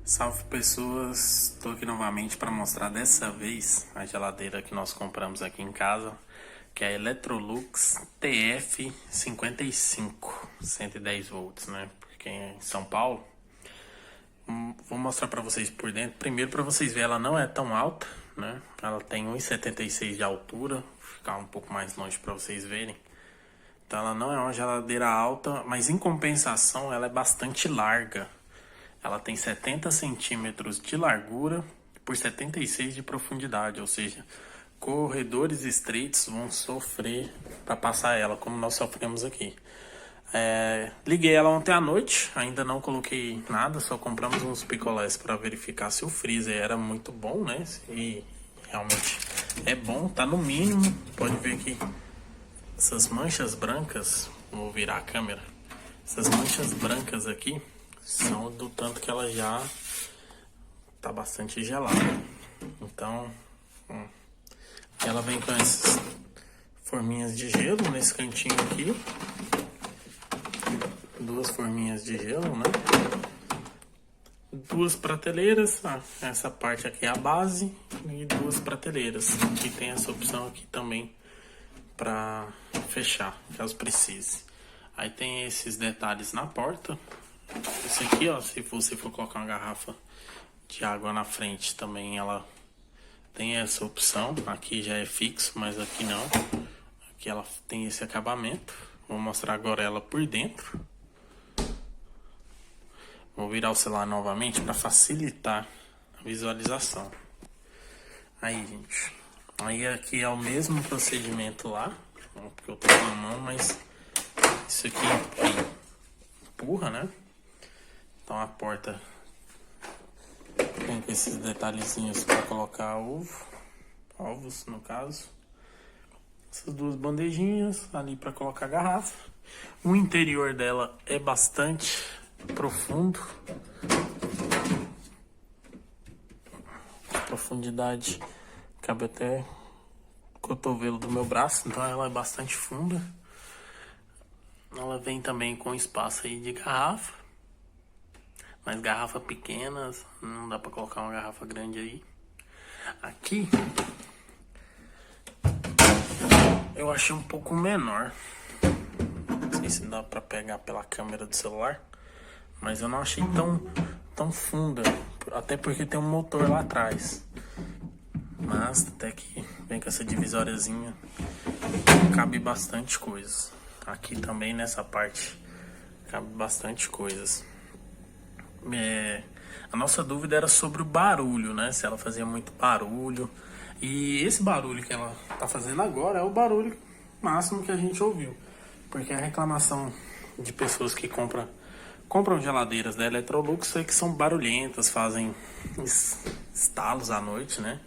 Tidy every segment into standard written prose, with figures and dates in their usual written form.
Salve pessoas, estou aqui novamente para mostrar dessa vez a geladeira que nós compramos aqui em casa, que é a Electrolux TF55, 110 volts, né? Porque é em São Paulo. Vou mostrar para vocês por dentro. Primeiro, para vocês verem, ela não é tão alta, né? Ela tem 1,76 de altura, vou ficar um pouco mais longe para vocês verem. Então ela não é uma geladeira alta, mas em compensação ela é bastante larga. Ela tem 70 centímetros de largura por 76 de profundidade, ou seja, corredores estreitos vão sofrer para passar ela, como nós sofremos aqui. Liguei ela ontem à noite, ainda não coloquei nada, só compramos uns picolés para verificar se o freezer era muito bom, né? E realmente é bom, tá no mínimo. Pode ver que essas manchas brancas, vou virar a câmera, essas manchas brancas aqui são do tanto que ela já tá bastante gelada. Então, ela vem com essas forminhas de gelo nesse cantinho aqui. Duas forminhas de gelo, né? Duas prateleiras, essa parte aqui é a base, e duas prateleiras. E tem essa opção aqui também para fechar, caso precise. Aí tem esses detalhes na porta. Esse aqui, ó, se você for colocar uma garrafa de água na frente, também ela tem essa opção. Aqui já é fixo, mas aqui não. Aqui ela tem esse acabamento. Vou mostrar agora ela por dentro. Vou virar o celular novamente para facilitar a visualização. Aí, gente. Aí aqui é o mesmo procedimento lá, porque eu tô com a mão, mas isso aqui empurra, né? Então a porta tem esses detalhezinhos para colocar ovos no caso. Essas duas bandejinhas ali para colocar a garrafa. O interior dela é bastante profundo. A profundidade cabe até o cotovelo do meu braço, então ela é bastante funda. Ela vem também com espaço aí de garrafa. Mas garrafa pequenas, não dá pra colocar uma garrafa grande aí. Aqui eu achei um pouco menor. Não sei se dá pra pegar pela câmera do celular, mas eu não achei tão funda, até porque tem um motor lá atrás. Mas até que vem com essa divisóriazinha, cabe bastante coisa. Aqui também nessa parte cabe bastante coisas. A nossa dúvida era sobre o barulho, né? Se ela fazia muito barulho. E esse barulho que ela tá fazendo agora é o barulho máximo que a gente ouviu. Porque a reclamação de pessoas que compram geladeiras da Electrolux é que são barulhentas, fazem estalos à noite, né?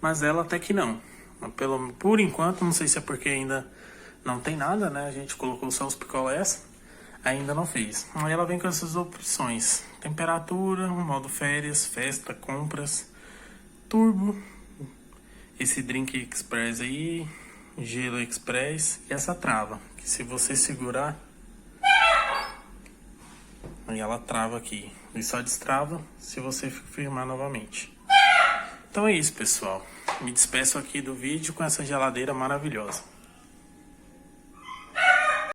Mas ela até que não. Por enquanto, não sei se é porque ainda não tem nada, né? A gente colocou só os picolés. Ainda não fez. Aí ela vem com essas opções: temperatura, modo férias, festa, compras, turbo, esse drink express aí, gelo express e essa trava, que se você segurar, aí ela trava aqui e só destrava se você firmar novamente. Então é isso, pessoal. Me despeço aqui do vídeo com essa geladeira maravilhosa.